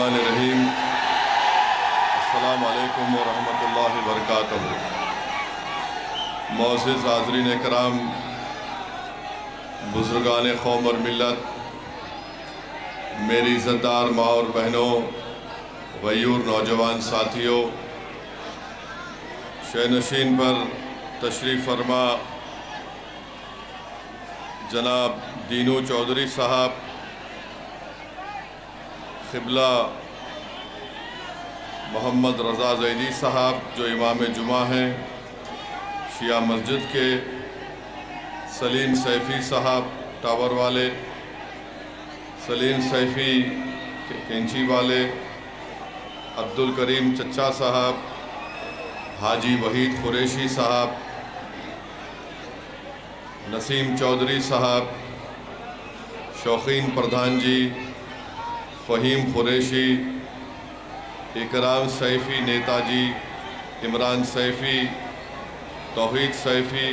बिस्मिल्लाहिर्रहमानिर्रहीम। अस्सलामु अलैकुम व रहमतुल्लाहि व बरकातहू। मोअज़्ज़िज़ हाज़रीन कराम, बुज़ुर्गान क़ौम और मिल्लत, मेरी इज़्ज़तदार माँ और बहनों, गयूर नौजवान साथियों, शयनशीन पर तशरीफ़ फरमा जनाब दीनू चौधरी साहब, क़िबला मोहम्मद रज़ा ज़ैदी साहब जो इमाम जुमा हैं शिया मस्जिद के, सलीम सैफ़ी साहब टावर वाले, सलीम सैफ़ी कैंची वाले, अब्दुल करीम चच्चा साहब, हाजी वहीद कुरैशी साहब, नसीम चौधरी साहब, शौकीन प्रधान जी, फ़हीम कुरैशी, इकराम सैफ़ी नेताजी, इमरान सैफ़ी, तौहीद सैफ़ी,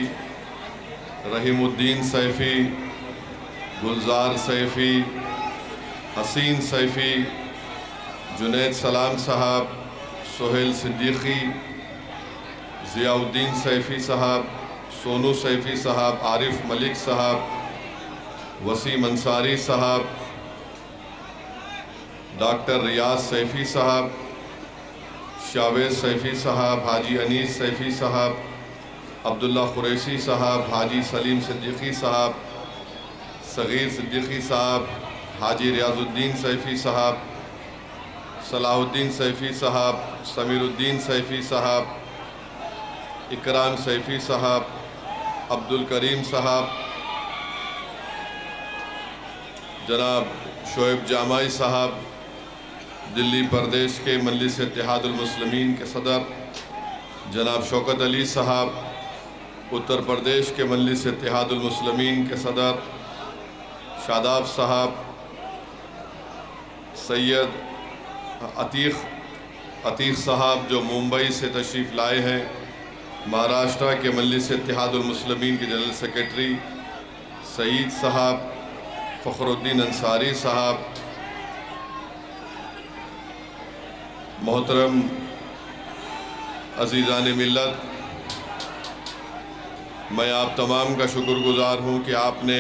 रहीमुद्दीन सैफ़ी, गुलजार सैफ़ी, हसीन सैफ़ी, जुनैद सलाम साहब, सोहेल सिद्दीकी, ज़ियाउद्दीन सैफ़ी साहब, सोनू सैफ़ी साहब, आरिफ मलिक साहब, वसीम अंसारी साहब, डॉक्टर रियाज सैफ़ी साहब, शावेज़ सैफ़ी साहब, हाजी अनीस सैफ़ी साहब, अब्दुल्ला कुरैशी साहब, हाजी सलीम सिद्दीकी साहब, सग़ीर सिद्दीकी साहब, हाजी रियाज़ुद्दीन सैफ़ी साहब, सलाहुद्दीन सैफ़ी साहब, समीरुद्दीन सैफ़ी साहब, इकराम सैफ़ी साहब, अब्दुल करीम साहब, जनाब शोएब जामाई साहब, दिल्ली प्रदेश के मजलिस इत्तेहादुल मुस्लिमीन के सदर जनाब शौकत अली साहब, उत्तर प्रदेश के मजलिस इत्तेहादुल मुस्लिमीन के सदर शादाब साहब, सैयद अतीक़ साहब जो मुंबई से तशरीफ़ लाए हैं, महाराष्ट्र के मजलिस इत्तेहादुल मुस्लिमीन के जनरल सेक्रेटरी सईद साहब, फ़खरुद्दीन अंसारी साहब, मोहतरम अज़ीज़ान मिल्लत, मैं आप तमाम का शुक्रगुज़ार हूँ कि आपने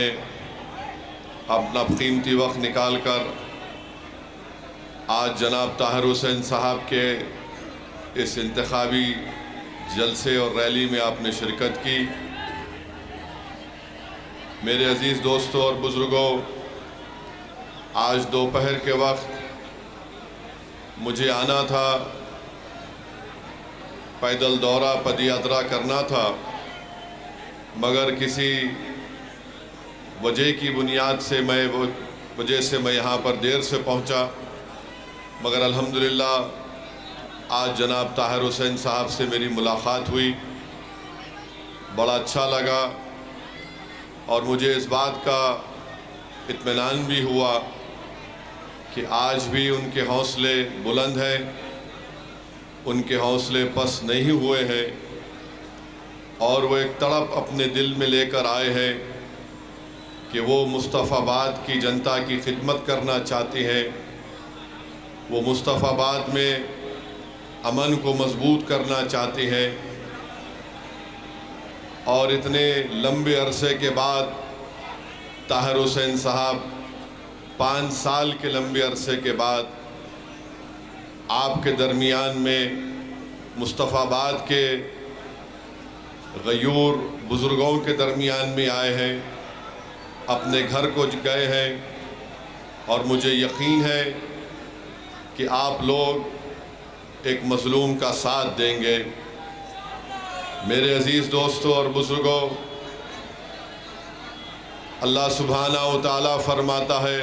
अपना कीमती वक्त निकाल कर आज जनाब ताहिर हुसैन साहब के इस इंतखाबी जलसे और रैली में आपने शिरकत की। मेरे अज़ीज़ दोस्तों और बुज़ुर्गों, आज दोपहर के वक्त मुझे आना था, पैदल दौरा पदयात्रा करना था, मगर किसी वजह की बुनियाद से मैं यहाँ पर देर से पहुंचा। मगर अल्हम्दुलिल्लाह आज जनाब ताहिर हुसैन साहब से मेरी मुलाकात हुई, बड़ा अच्छा लगा और मुझे इस बात का इत्मीनान भी हुआ कि आज भी उनके हौसले बुलंद हैं, उनके हौसले पस्त नहीं हुए हैं और वो एक तड़प अपने दिल में लेकर आए हैं कि वो मुस्तफ़ाबाद की जनता की खिदमत करना चाहती हैं, वो मुस्तफ़ाबाद में अमन को मजबूत करना चाहती हैं और इतने लंबे अरसे के बाद ताहिर हुसैन साहब 5 साल के लंबे अरसे के बाद आपके दरमियान में मुस्तफ़ाबाद के गयूर बुज़ुर्गों के दरमियान में आए हैं, अपने घर को गए हैं और मुझे यकीन है कि आप लोग एक मज़लूम का साथ देंगे। मेरे अज़ीज़ दोस्तों और बुज़ुर्गों, अल्लाह सुब्हाना व तआला फरमाता है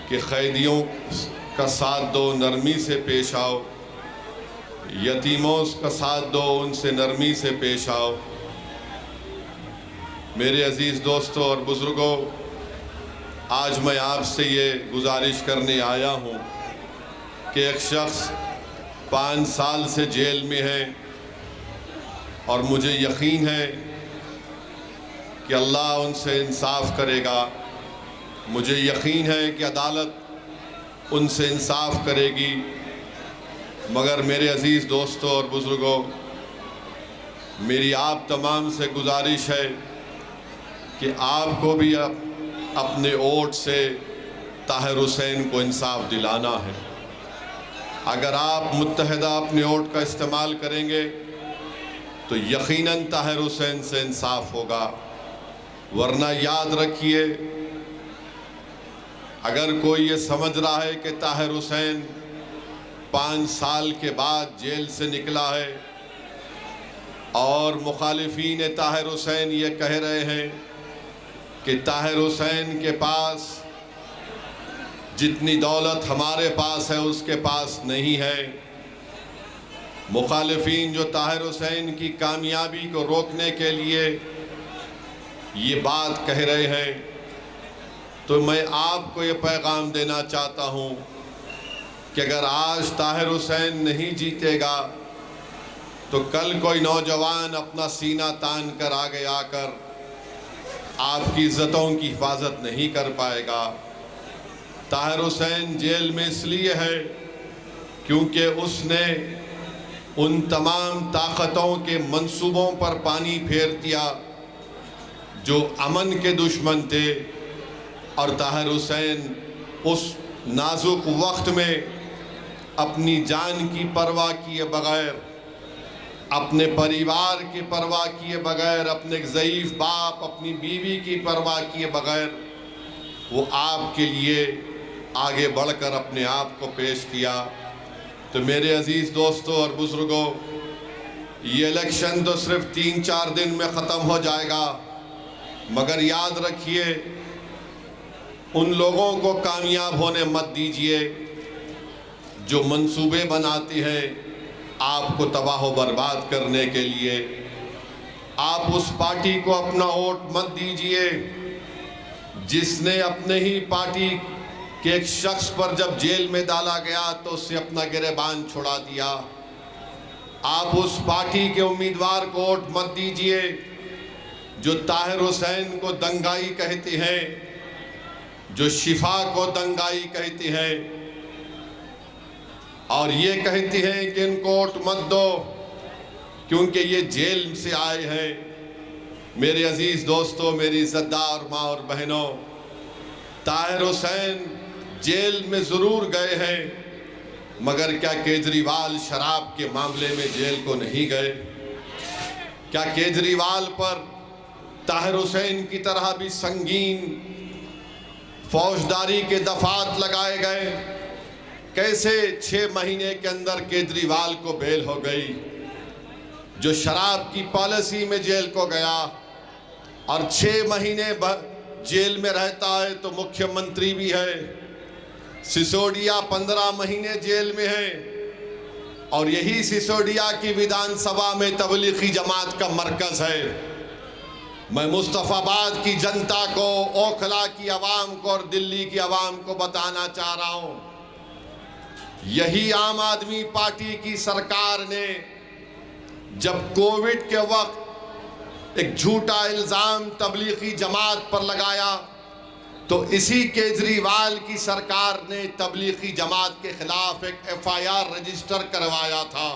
कि क़ैदियों का साथ दो, नरमी से पेश आओ, यतीमों का साथ दो, उनसे नरमी से पेश आओ। मेरे अज़ीज़ दोस्तों और बुज़ुर्गों, आज मैं आपसे ये गुजारिश करने आया हूँ कि एक शख्स 5 साल से जेल में है और मुझे यकीन है कि अल्लाह उनसे इंसाफ करेगा। मुझे यकीन है कि अदालत उनसे इंसाफ करेगी। मगर मेरे अजीज़ दोस्तों और बुज़ुर्गों, मेरी आप तमाम से गुजारिश है कि आपको भी अपने वोट से ताहिर हुसैन को इंसाफ दिलाना है। अगर आप मुत्तहिदा अपने वोट का इस्तेमाल करेंगे तो यकीनन ताहिर हुसैन से इंसाफ होगा। वरना याद रखिए, अगर कोई ये समझ रहा है कि ताहिर हुसैन 5 साल के बाद जेल से निकला है और मुखालिफीन ताहिर हुसैन ये कह रहे हैं कि ताहिर हुसैन के पास जितनी दौलत हमारे पास है उसके पास नहीं है, मुखालिफीन जो ताहिर हुसैन की कामयाबी को रोकने के लिए ये बात कह रहे हैं, तो मैं आपको ये पैगाम देना चाहता हूँ कि अगर आज ताहिर हुसैन नहीं जीतेगा तो कल कोई नौजवान अपना सीना तान कर आगे आकर आपकी इज्जतों की हिफाजत नहीं कर पाएगा। ताहिर हुसैन जेल में इसलिए है क्योंकि उसने उन तमाम ताकतों के मंसूबों पर पानी फेर दिया जो अमन के दुश्मन थे, और ताहिर हुसैन उस नाजुक वक्त में अपनी जान की परवाह किए बगैर, अपने परिवार की परवाह किए बगैर, अपने ज़ईफ़ बाप, अपनी बीवी की परवाह किए बगैर वो आपके लिए आगे बढ़कर अपने आप को पेश किया। तो मेरे अजीज़ दोस्तों और बुज़ुर्गों, ये इलेक्शन तो सिर्फ 3-4 दिन में ख़त्म हो जाएगा, मगर याद रखिए उन लोगों को कामयाब होने मत दीजिए जो मंसूबे बनाते हैं आपको तबाह व बर्बाद करने के लिए। आप उस पार्टी को अपना वोट मत दीजिए जिसने अपने ही पार्टी के एक शख्स पर जब जेल में डाला गया तो उससे अपना गिरेबान छुड़ा दिया। आप उस पार्टी के उम्मीदवार को वोट मत दीजिए जो ताहिर हुसैन को दंगाई कहती है, जो शिफा को दंगाई कहती है और ये कहती है कि इनको वोट मत दो क्योंकि ये जेल से आए हैं। मेरे अजीज़ दोस्तों, मेरी इज़्ज़तदार माँ और बहनों, ताहिर हुसैन जेल में ज़रूर गए हैं, मगर क्या केजरीवाल शराब के मामले में जेल को नहीं गए? क्या केजरीवाल पर ताहिर हुसैन की तरह भी संगीन फौजदारी के दफात लगाए गए? कैसे 6 महीने के अंदर केजरीवाल को बेल हो गई? जो शराब की पॉलिसी में जेल को गया और 6 महीने जेल में रहता है तो मुख्यमंत्री भी है। सिसोदिया 15 महीने जेल में है और यही सिसोदिया की विधानसभा में तबलीगी जमात का मरकज़ है। मैं मुस्तफ़ाबाद की जनता को, ओखला की आवाम को और दिल्ली की आवाम को बताना चाह रहा हूँ, यही आम आदमी पार्टी की सरकार ने जब कोविड के वक्त एक झूठा इल्ज़ाम तबलीगी जमात पर लगाया तो इसी केजरीवाल की सरकार ने तबलीगी जमात के खिलाफ एक FIR रजिस्टर करवाया था।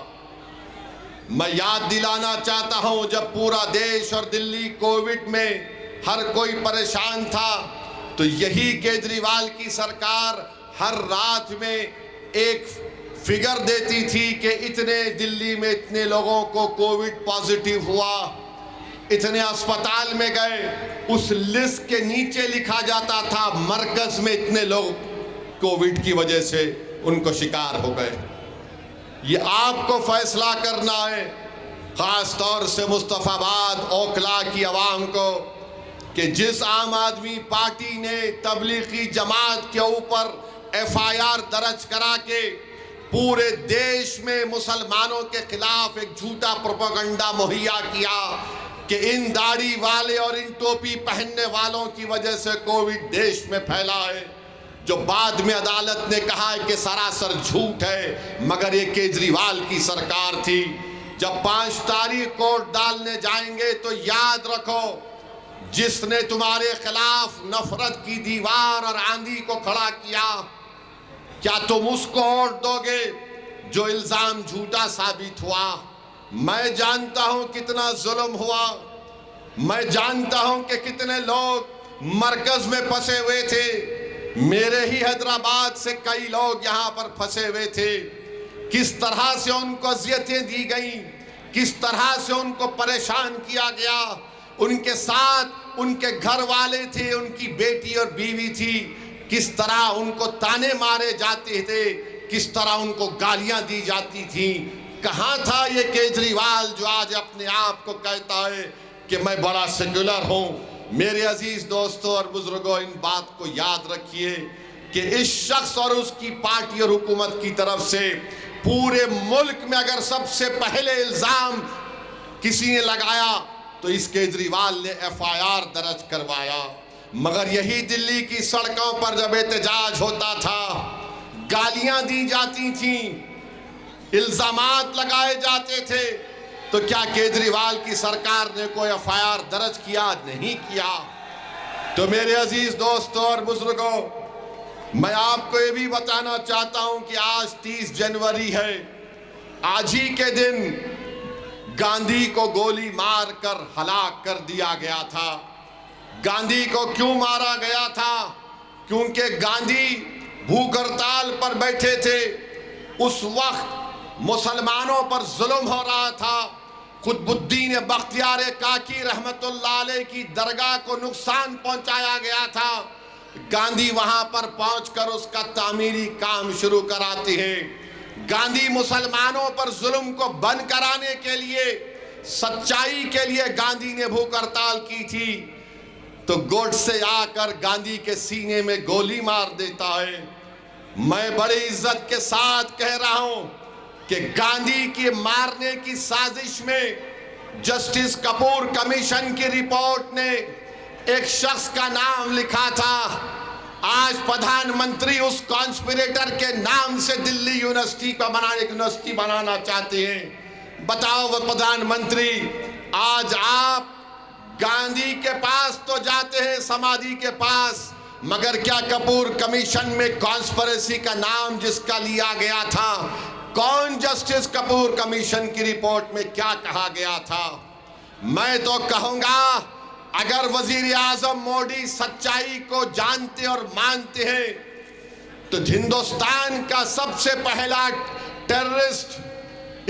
मैं याद दिलाना चाहता हूं, जब पूरा देश और दिल्ली कोविड में हर कोई परेशान था तो यही केजरीवाल की सरकार हर रात में एक फिगर देती थी कि इतने दिल्ली में इतने लोगों को कोविड पॉजिटिव हुआ, इतने अस्पताल में गए। उस लिस्ट के नीचे लिखा जाता था मरकज में इतने लोग कोविड की वजह से उनको शिकार हो गए। ये आपको फैसला करना है, ख़ास तौर से मुस्तफ़ाबाद ओखला की आवाम को, कि जिस आम आदमी पार्टी ने तबलीगी जमात के ऊपर FIR दर्ज करा के पूरे देश में मुसलमानों के खिलाफ एक झूठा प्रोपेगेंडा मुहैया किया कि इन दाढ़ी वाले और इन टोपी पहनने वालों की वजह से कोविड देश में फैला है, जो बाद में अदालत ने कहा है कि सरासर झूठ है, मगर ये केजरीवाल की सरकार थी। जब 5 तारीख को डालने जाएंगे तो याद रखो, जिसने तुम्हारे खिलाफ नफरत की दीवार और आंधी को खड़ा किया, क्या तुम उसको वोट दोगे जो इल्जाम झूठा साबित हुआ? मैं जानता हूं कितना जुल्म हुआ, मैं जानता हूं कि कितने लोग मरकज में फंसे हुए थे। मेरे ही हैदराबाद से कई लोग यहां पर फंसे हुए थे। किस तरह से उनको अज़ियतें दी गई, किस तरह से उनको परेशान किया गया। उनके साथ उनके घर वाले थे, उनकी बेटी और बीवी थी। किस तरह उनको ताने मारे जाते थे, किस तरह उनको गालियां दी जाती थी। कहाँ था ये केजरीवाल जो आज अपने आप को कहता है कि मैं बड़ा सेक्युलर हूं। मेरे अजीज दोस्तों और बुजुर्गों, इन बात को याद रखिए कि इस शख्स और उसकी पार्टी और हुकूमत की तरफ से पूरे मुल्क में अगर सबसे पहले इल्जाम किसी ने लगाया तो इस केजरीवाल ने FIR दर्ज करवाया। मगर यही दिल्ली की सड़कों पर जब एहतजाज होता था, गालियां दी जाती थी, इल्जामात लगाए जाते थे, तो क्या केजरीवाल की सरकार ने कोई FIR दर्ज किया? नहीं किया। तो मेरे अजीज दोस्तों और बुजुर्गों, मैं आपको ये भी बताना चाहता हूं कि आज 30 जनवरी है। आज ही के दिन गांधी को गोली मारकर हलाक कर दिया गया था। गांधी को क्यों मारा गया था? क्योंकि गांधी भूख हड़ताल पर बैठे थे। उस वक्त मुसलमानों पर जुल्म हो रहा था। कुतुबुद्दीन बख्तियार काकी रहमतुल्लाह अलैह की दरगाह को नुकसान पहुंचाया गया था। गांधी वहां पर पहुंचकर उसका तामीरी काम शुरू कराते हैं। गांधी मुसलमानों पर जुल्म को बंद कराने के लिए, सच्चाई के लिए गांधी ने भूख हड़ताल की थी। तो गोडसे आकर गांधी के सीने में गोली मार देता है। मैं बड़ी इज्जत के साथ कह रहा हूं कि गांधी के मारने की साजिश में जस्टिस कपूर कमीशन की रिपोर्ट ने एक शख्स का नाम लिखा था। आज प्रधानमंत्री उस कॉन्स्पिरेटर के नाम से दिल्ली यूनिवर्सिटी बनाना चाहते हैं। बताओ वो प्रधानमंत्री, आज आप गांधी के पास तो जाते हैं, समाधि के पास, मगर क्या कपूर कमीशन में कॉन्स्पिरेसी का नाम जिसका लिया गया था, कौन जस्टिस कपूर कमीशन की रिपोर्ट में क्या कहा गया था? मैं तो कहूंगा, अगर वजीर आजम मोदी सच्चाई को जानते और मानते हैं तो हिंदुस्तान का सबसे पहला टेररिस्ट,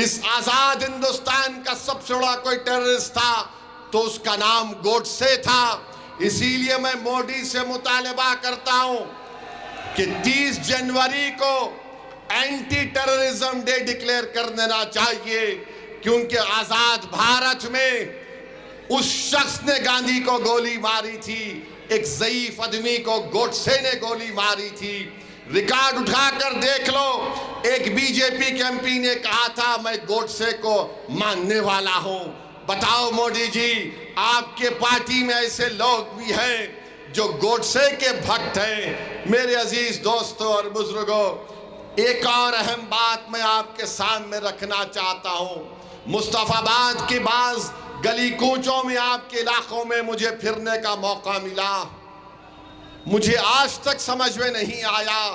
इस आजाद हिंदुस्तान का सबसे बड़ा कोई टेररिस्ट था तो उसका नाम गोडसे था। इसीलिए मैं मोदी से मुतालबा करता हूं कि 30 जनवरी को एंटी टेररिज्म डे डिक्लेयर कर देना चाहिए, क्योंकि आजाद भारत में उस शख्स ने गांधी को गोली मारी थी, एक ज़ईफ आदमी को गोडसे ने गोली मारी थी। रिकॉर्ड उठाकर देख लो, एक बीजेपी के MP ने कहा था मैं गोडसे को मानने वाला हूं। बताओ मोदी जी, आपके पार्टी में ऐसे लोग भी हैं जो गोडसे के भक्त हैं। मेरे अजीज दोस्तों और बुजुर्गों, एक और अहम बात मैं आपके सामने रखना चाहता हूं। मुस्तफाबाद के बाज़ गली कूचों में, आपके इलाकों में मुझे फिरने का मौका मिला। मुझे आज तक समझ में नहीं आया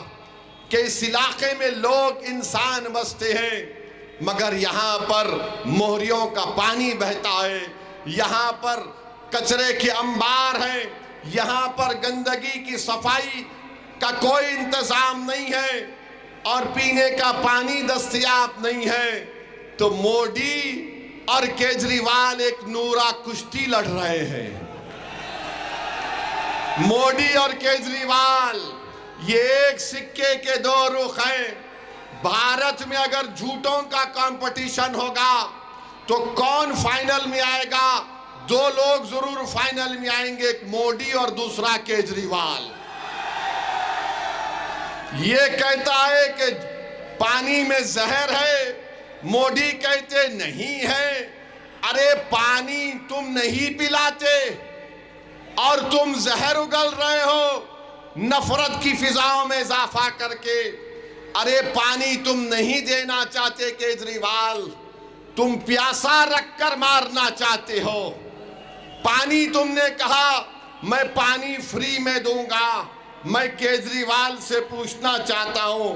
कि इस इलाके में लोग इंसान बसते हैं, मगर यहाँ पर मोहरियों का पानी बहता है, यहाँ पर कचरे के अंबार हैं, यहाँ पर गंदगी की सफाई का कोई इंतजाम नहीं है और पीने का पानी दस्तयाब नहीं है। तो मोदी और केजरीवाल एक नूरा कुश्ती लड़ रहे हैं। मोदी और केजरीवाल ये एक सिक्के के दो रुख हैं। भारत में अगर झूठों का कंपटीशन होगा तो कौन फाइनल में आएगा? दो लोग जरूर फाइनल में आएंगे, एक मोदी और दूसरा केजरीवाल। ये कहता है कि पानी में जहर है, मोदी कहते नहीं है। अरे पानी तुम नहीं पिलाते और तुम जहर उगल रहे हो नफरत की फिजाओं में इजाफा करके। अरे पानी तुम नहीं देना चाहते केजरीवाल, तुम प्यासा रखकर मारना चाहते हो। पानी तुमने कहा मैं पानी फ्री में दूंगा, मैं केजरीवाल से पूछना चाहता हूं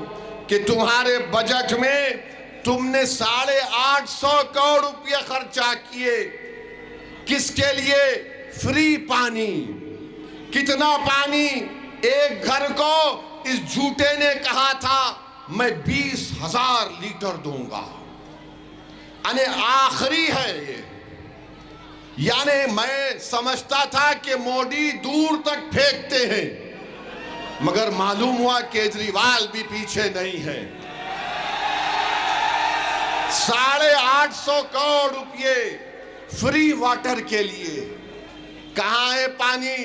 कि तुम्हारे बजट में तुमने 850 करोड़ रुपये खर्चा किए, किसके लिए? फ्री पानी। कितना पानी? एक घर को इस झूठे ने कहा था मैं 20,000 लीटर दूंगा, यानी आखिरी है ये। यानी मैं समझता था कि मोदी दूर तक फेंकते हैं, मगर मालूम हुआ केजरीवाल भी पीछे नहीं है। 850 करोड़ रुपए फ्री वाटर के लिए। कहां है पानी?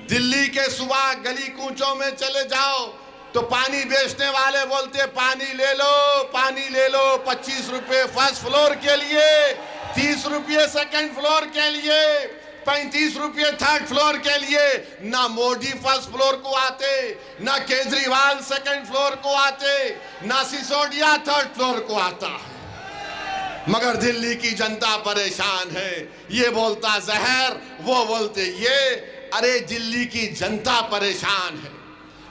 दिल्ली के सुबह गली कूचों में चले जाओ तो पानी बेचने वाले बोलते पानी ले लो, पानी ले लो। 25 रुपए फर्स्ट फ्लोर के लिए, 30 रुपये सेकंड फ्लोर के लिए, 35 रुपये थर्ड फ्लोर के लिए। ना मोदी फर्स्ट फ्लोर को आते, ना केजरीवाल सेकंड फ्लोर को आते, ना सिसोदिया थर्ड फ्लोर को आता है। मगर दिल्ली की जनता परेशान है। ये बोलता जहर, वो बोलते ये। अरे दिल्ली की जनता परेशान है।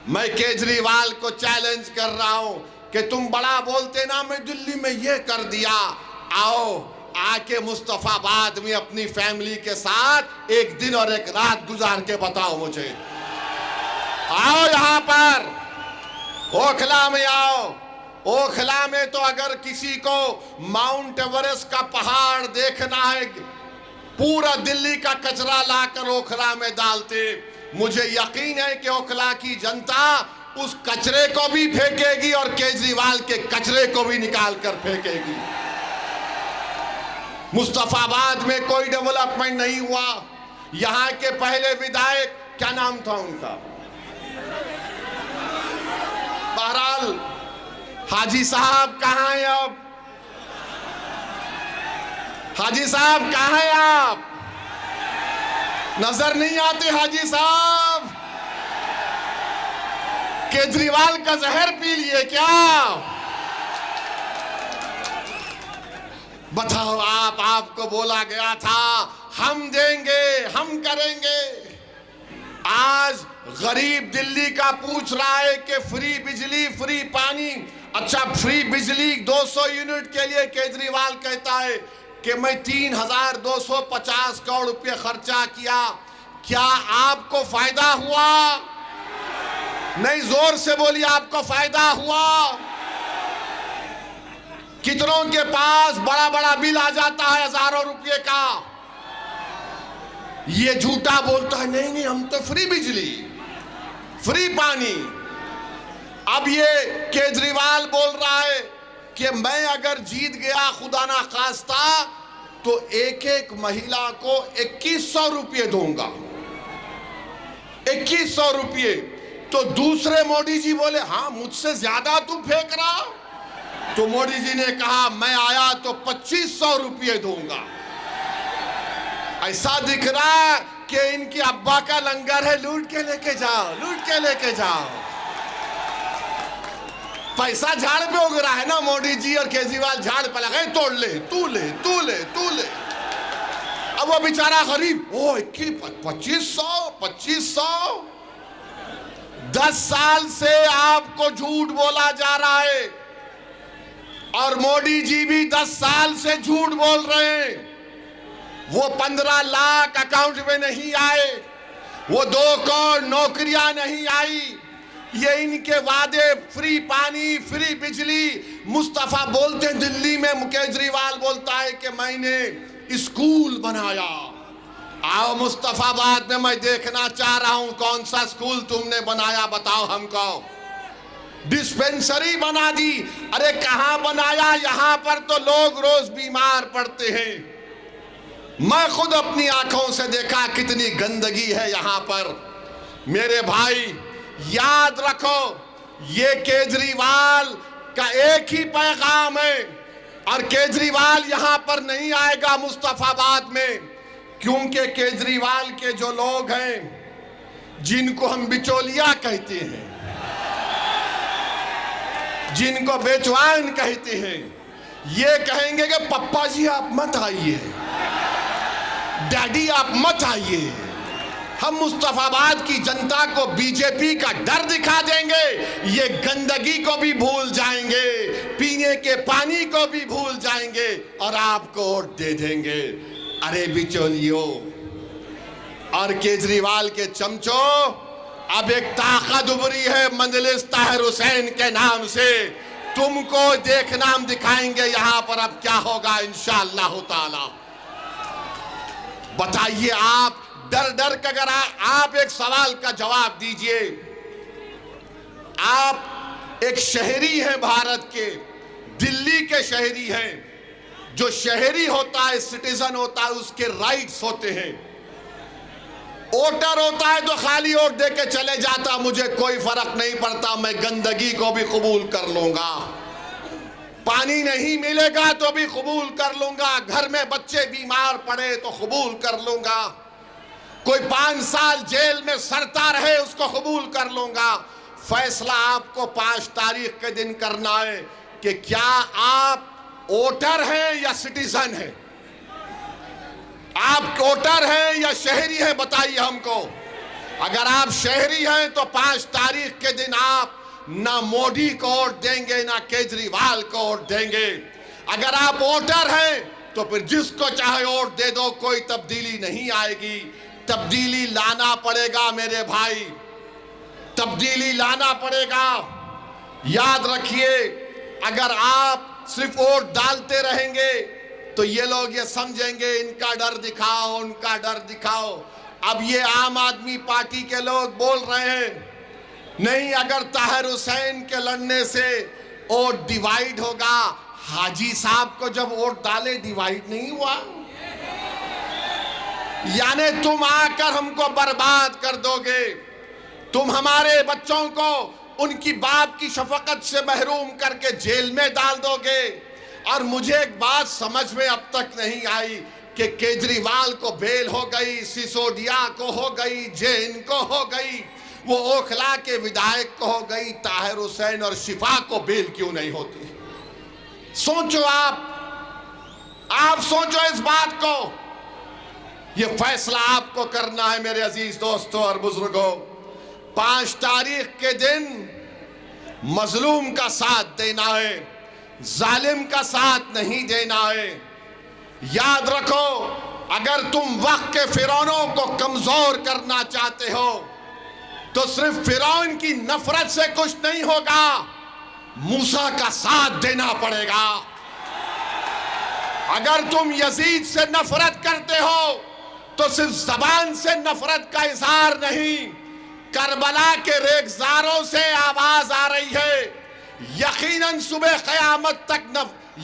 मैं केजरीवाल को चैलेंज कर रहा हूं कि तुम बड़ा बोलते ना, मैं दिल्ली में ये कर दिया। आओ आके मुस्तफाबाद में अपनी फैमिली के साथ एक दिन और एक रात गुजार के बताओ मुझे। आओ यहां पर ओखला में आओ। ओखला में तो अगर किसी को माउंट एवरेस्ट का पहाड़ देखना है, पूरा दिल्ली का कचरा लाकर ओखला में डालते। मुझे यकीन है कि ओखला की जनता उस कचरे को भी फेंकेगी और केजरीवाल के कचरे को भी निकाल कर फेंकेगी। मुस्तफाबाद में कोई डेवलपमेंट नहीं हुआ। यहां के पहले विधायक, क्या नाम था उनका, बहरहाल हाजी साहब कहां हैं अब? हाजी साहब कहां हैं आप? नजर नहीं आते हाजी साहब? केजरीवाल का जहर पी लिए क्या? बताओ आप, आपको बोला गया था हम देंगे, हम करेंगे। आज गरीब दिल्ली का पूछ रहा है कि फ्री बिजली, फ्री पानी। अच्छा, फ्री बिजली 200 यूनिट के लिए केजरीवाल कहता है कि मैं 3,250 करोड़ रुपए खर्चा किया। क्या आपको फायदा हुआ? नहीं, जोर से बोलिए, आपको फायदा हुआ? कितनों के पास बड़ा बड़ा बिल आ जाता है हजारों रुपए का। ये झूठा बोलता है नहीं नहीं हम तो फ्री बिजली, फ्री पानी। अब ये केजरीवाल बोल रहा है कि मैं अगर जीत गया खुदा ना खास्ता तो एक एक महिला को 2100 रुपये दूंगा। 2100 रुपये। तो दूसरे मोदी जी बोले हाँ मुझसे ज्यादा तू फेंक रहा। तो मोदी जी ने कहा मैं आया तो 2500 रुपये दूंगा। ऐसा दिख रहा है कि इनके अब्बा का लंगर है, लूट के लेके जाओ, लूट के लेके जाओ। पैसा झाड़ पे उग रहा है ना, मोदी जी और केजरीवाल झाड़ पे लगे, तोड़ ले, तू ले, तू ले, तू ले। अब वो बेचारा गरीब, ओ 2500। 10 साल से आपको झूठ बोला जा रहा है और मोदी जी भी 10 साल से झूठ बोल रहे हैं। वो 15 लाख अकाउंट में नहीं आए, वो 2 करोड़ नौकरियां नहीं आई। ये इनके वादे, फ्री पानी, फ्री बिजली। मुस्तफा बोलते दिल्ली में, केजरीवाल बोलता है कि मैंने स्कूल बनाया। आओ मुस्तफाबाद में मैं देखना चाह रहा हूं कौन सा स्कूल तुमने बनाया, बताओ हमको। डिस्पेंसरी बना दी। अरे कहां बनाया? यहां पर तो लोग रोज बीमार पड़ते हैं। मैं खुद अपनी आंखों से देखा कितनी गंदगी है यहां पर। मेरे भाई याद रखो, ये केजरीवाल का एक ही पैगाम है और केजरीवाल यहां पर नहीं आएगा मुस्तफाबाद में, क्योंकि केजरीवाल के जो लोग हैं जिनको हम बिचौलिया कहते हैं, जिनको बेचवान कहते हैं, ये कहेंगे कि पप्पा जी आप मत आइए, डैडी आप मत आइए, हम मुस्तफाबाद की जनता को बीजेपी का डर दिखा देंगे, ये गंदगी को भी भूल जाएंगे, पीने के पानी को भी भूल जाएंगे और आपको वोट दे देंगे। अरे बिचौलियों और केजरीवाल के चमचों, अब एक ताकत उभरी है मजलिस ताहिर हुसैन के नाम से। तुमको देखना हम दिखाएंगे यहां पर अब क्या होगा इंशाअल्लाह ताला। बताइए आप डर डर कर, अगर आप एक सवाल का जवाब दीजिए। आप एक शहरी हैं भारत के, दिल्ली के शहरी हैं। जो शहरी होता है, सिटीजन होता है, उसके राइट्स होते हैं। वोटर होता है तो खाली वोट दे के चले जाता, मुझे कोई फर्क नहीं पड़ता, मैं गंदगी को भी कबूल कर लूंगा, पानी नहीं मिलेगा तो भी कबूल कर लूंगा, घर में बच्चे बीमार पड़े तो कबूल कर लूंगा, कोई 5 साल जेल में सड़ता रहे उसको कबूल कर लूंगा। फैसला आपको 5 तारीख के दिन करना है कि क्या आप वोटर हैं या सिटीजन हैं, आप वोटर हैं या शहरी हैं, बताइए हमको। अगर आप शहरी हैं तो 5 तारीख के दिन आप ना मोदी को वोट देंगे ना केजरीवाल को वोट देंगे। अगर आप वोटर हैं तो फिर जिसको चाहे वोट दे दो, कोई तब्दीली नहीं आएगी। तब्दीली लाना पड़ेगा मेरे भाई, तब्दीली लाना पड़ेगा। याद रखिए, अगर आप सिर्फ वोट डालते रहेंगे तो ये लोग ये समझेंगे इनका डर दिखाओ, उनका डर दिखाओ। अब ये आम आदमी पार्टी के लोग बोल रहे हैं नहीं, अगर ताहिर हुसैन के लड़ने से वोट डिवाइड होगा। हाजी साहब को जब वोट डाले डिवाइड नहीं हुआ, यानी तुम आकर हमको बर्बाद कर दोगे, तुम हमारे बच्चों को उनकी बाप की शफकत से महरूम करके जेल में डाल दोगे। और मुझे एक बात समझ में अब तक नहीं आई कि केजरीवाल को बेल हो गई, सिसोदिया को हो गई, जैन को हो गई, वो ओखला के विधायक को हो गई, ताहिर हुसैन और शिफा को बेल क्यों नहीं होती? सोचो आप सोचो इस बात को। ये फैसला आपको करना है मेरे अजीज दोस्तों और बुजुर्गों। 5 तारीख के दिन मजलूम का साथ देना है, जालिम का साथ नहीं देना है। याद रखो, अगर तुम वक्त के फिरौनों को कमजोर करना चाहते हो तो सिर्फ फिरौन की नफरत से कुछ नहीं होगा, मूसा का साथ देना पड़ेगा। अगर तुम यजीद से नफरत करते हो तो सिर्फ जबान से नफरत का इजहार नहीं, करबला के रेगजारों से आवाज आ रही है। यकीनन सुबह क़यामत तक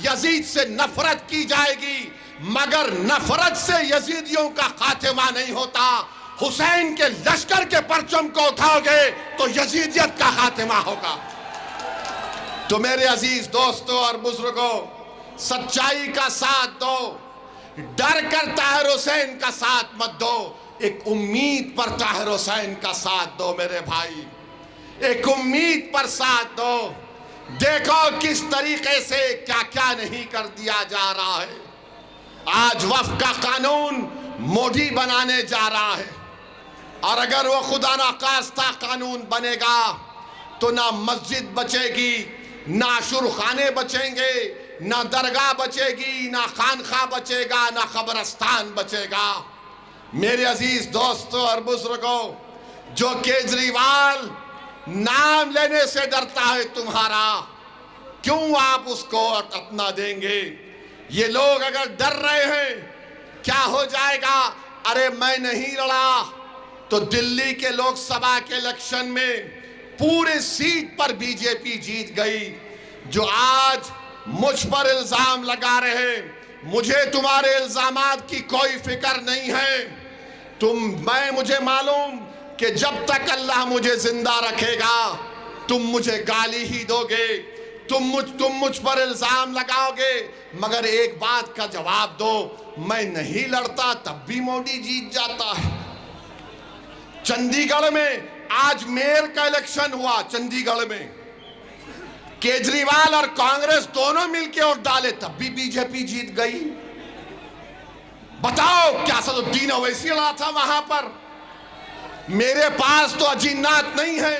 यजीद से नफरत की जाएगी, मगर नफरत से यजीदियों का खात्मा नहीं होता। हुसैन के लश्कर के परचम को उठाओगे तो यजीदियत का खात्मा होगा। तो मेरे अजीज दोस्तों और बुजुर्गों, सच्चाई का साथ दो, डर कर ताहिर हुसैन का साथ मत दो, एक उम्मीद पर ताहिर हुसैन का साथ दो मेरे भाई, एक उम्मीद पर साथ दो। देखो किस तरीके से क्या क्या नहीं कर दिया जा रहा है। आज वक्फ का कानून मोदी बनाने जा रहा है, और अगर वो खुदा ना खास्ता कानून बनेगा तो ना मस्जिद बचेगी, ना शुरखाने बचेंगे, ना दरगाह बचेगी, ना खानखा बचेगा, ना कब्रस्तान बचेगा। मेरे अजीज दोस्तों और बुजुर्गों, जो केजरीवाल नाम लेने से डरता है तुम्हारा, क्यों आप उसको अपना देंगे? ये लोग अगर डर रहे हैं क्या हो जाएगा, अरे मैं नहीं लड़ा तो दिल्ली के लोकसभा के इलेक्शन में पूरे सीट पर बीजेपी जीत गई। जो आज मुझ पर इल्जाम लगा रहे हैं, मुझे तुम्हारे इल्जामात की कोई फिक्र नहीं है। मुझे मालूम कि जब तक अल्लाह मुझे जिंदा रखेगा तुम मुझे गाली ही दोगे, तुम मुझ पर इल्जाम लगाओगे, मगर एक बात का जवाब दो, मैं नहीं लड़ता तब भी मोदी जीत जाता है। चंडीगढ़ में आज मेयर का इलेक्शन हुआ, चंडीगढ़ में केजरीवाल और कांग्रेस दोनों मिलकर वोट डाले तब भी बीजेपी जीत गई। बताओ क्या सदुद्दीन ओवैसी लड़ा था वहां पर? मेरे पास तो अजीनात नहीं है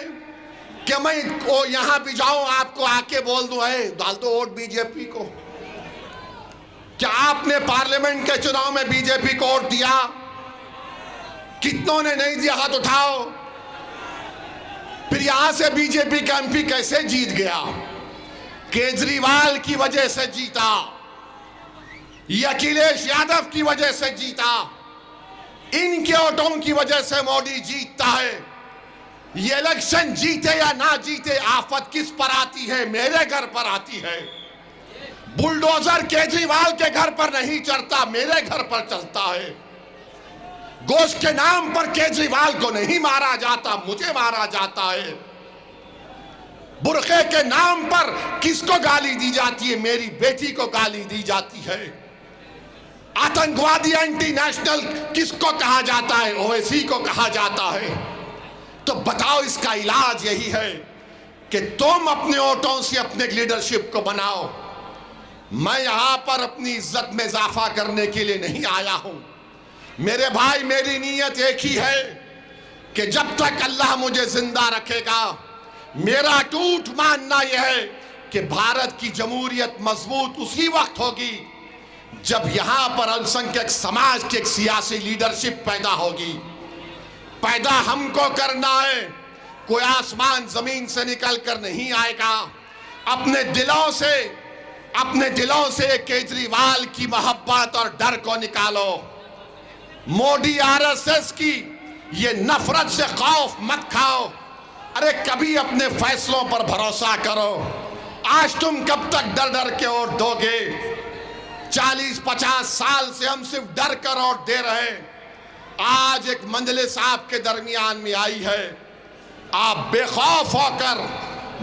कि मैं यहां भी जाऊं आपको आके बोल दूं है डाल दो वोट बीजेपी को। क्या आपने पार्लियामेंट के चुनाव में बीजेपी को वोट दिया? कितनों ने नहीं दिया हाथ उठाओ। फिर यहां से बीजेपी का एमपी कैसे जीत गया? केजरीवाल की वजह से जीता, ये अखिलेश यादव की वजह से जीता, इनके वोटों की वजह से मोदी जीतता है। ये इलेक्शन जीते या ना जीते, आफत किस पर आती है? मेरे घर पर आती है। बुलडोजर केजरीवाल के घर पर नहीं चढ़ता, मेरे घर पर चलता है। गोश्त के नाम पर केजरीवाल को नहीं मारा जाता, मुझे मारा जाता है। बुरखे के नाम पर किसको गाली दी जाती है? मेरी बेटी को गाली दी जाती है। आतंकवादी एंटी नेशनल किसको कहा जाता है? ओवैसी को कहा जाता है। तो बताओ, इसका इलाज यही है कि तुम अपने वोटों से अपने लीडरशिप को बनाओ। मैं यहां पर अपनी इज्जत में इजाफा करने के लिए नहीं आया हूं। मेरे भाई, मेरी नीयत एक ही है कि जब तक अल्लाह मुझे जिंदा रखेगा, मेरा टूट मानना यह है कि भारत की जमहूरियत मजबूत उसी वक्त होगी जब यहां पर अल्पसंख्यक समाज की एक सियासी लीडरशिप पैदा होगी। पैदा हमको करना है, कोई आसमान जमीन से निकल कर नहीं आएगा। अपने दिलों से केजरीवाल की मोहब्बत और डर को निकालो। मोदी आरएसएस की ये नफरत से खौफ मत खाओ। अरे कभी अपने फैसलों पर भरोसा करो। आज तुम कब तक डर डर के वोट दोगे? 40-50 साल से हम सिर्फ डर कर वोट दे रहे हैं। आज एक मंजलिस आपके दरमियान में आई है, आप बेखौफ होकर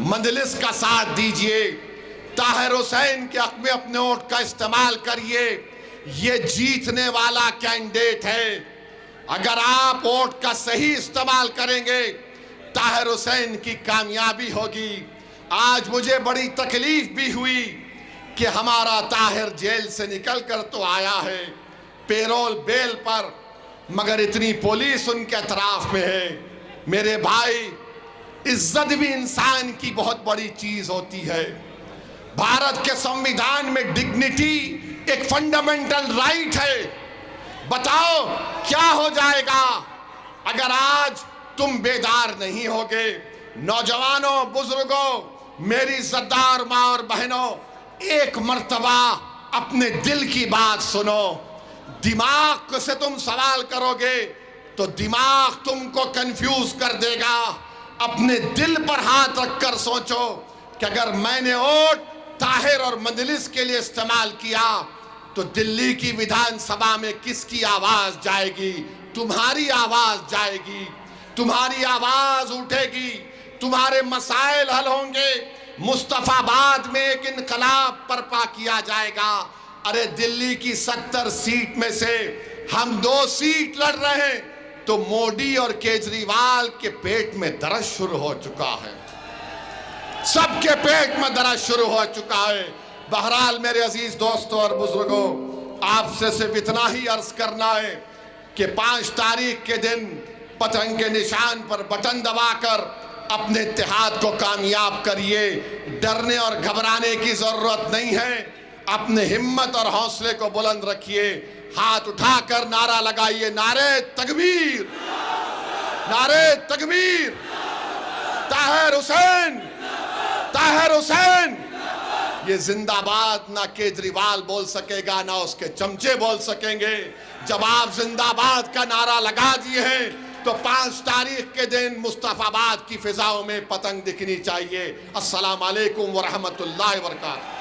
मंजलिस का साथ दीजिए। ताहिर हुसैन के हक में अपने वोट का इस्तेमाल करिए। ये जीतने वाला कैंडिडेट है। अगर आप वोट का सही इस्तेमाल करेंगे, ताहिर हुसैन की कामयाबी होगी। आज मुझे बड़ी तकलीफ भी हुई कि हमारा ताहिर जेल से निकल कर तो आया है पेरोल बेल पर, मगर इतनी पुलिस उनके अतराफ में है। मेरे भाई, इज्जत भी इंसान की बहुत बड़ी चीज होती है। भारत के संविधान में डिग्निटी एक फंडामेंटल राइट है। बताओ क्या हो जाएगा अगर आज तुम बेदार नहीं होगे? नौजवानों, बुजुर्गों, मेरी इज्जतदार माँ और बहनों, एक मर्तबा अपने दिल की बात सुनो। दिमाग से तुम सवाल करोगे तो दिमाग तुमको कंफ्यूज कर देगा। अपने दिल पर हाथ रखकर सोचो कि अगर मैंने वोट ताहिर और मंजलिस के लिए इस्तेमाल किया तो दिल्ली की विधानसभा में किसकी आवाज जाएगी? तुम्हारी आवाज जाएगी, तुम्हारी आवाज उठेगी, तुम्हारे मसाइल हल होंगे। मुस्तफाबाद में एक इनकलाब बर्पा किया जाएगा। अरे दिल्ली की 70 सीट में से हम 2 सीट लड़ रहे हैं तो मोदी और केजरीवाल के पेट में दर्द शुरू हो चुका है। सबके पेट में दर्द शुरू हो चुका है। बहरहाल मेरे अजीज दोस्तों और बुजुर्गों, आपसे सिर्फ इतना ही अर्ज करना है कि 5 तारीख के दिन पतंग के निशान पर बटन दबाकर अपने इत्तेहाद को कामयाब करिए। डरने और घबराने की जरूरत नहीं है। अपने हिम्मत और हौसले को बुलंद रखिए। हाथ उठाकर नारा लगाइए, नारे तकबीर, नारे तकबीर। ताहिर हुसैन, ताहिर हुसैन। ये जिंदाबाद ना केजरीवाल बोल सकेगा, ना उसके चमचे बोल सकेंगे। जब आप जिंदाबाद का नारा लगा दिए हैं तो 5 तारीख के दिन मुस्तफाबाद की फिजाओं में पतंग दिखनी चाहिए। अस्सलाम वालेकुम व रहमतुल्लाहि व बरकातहू।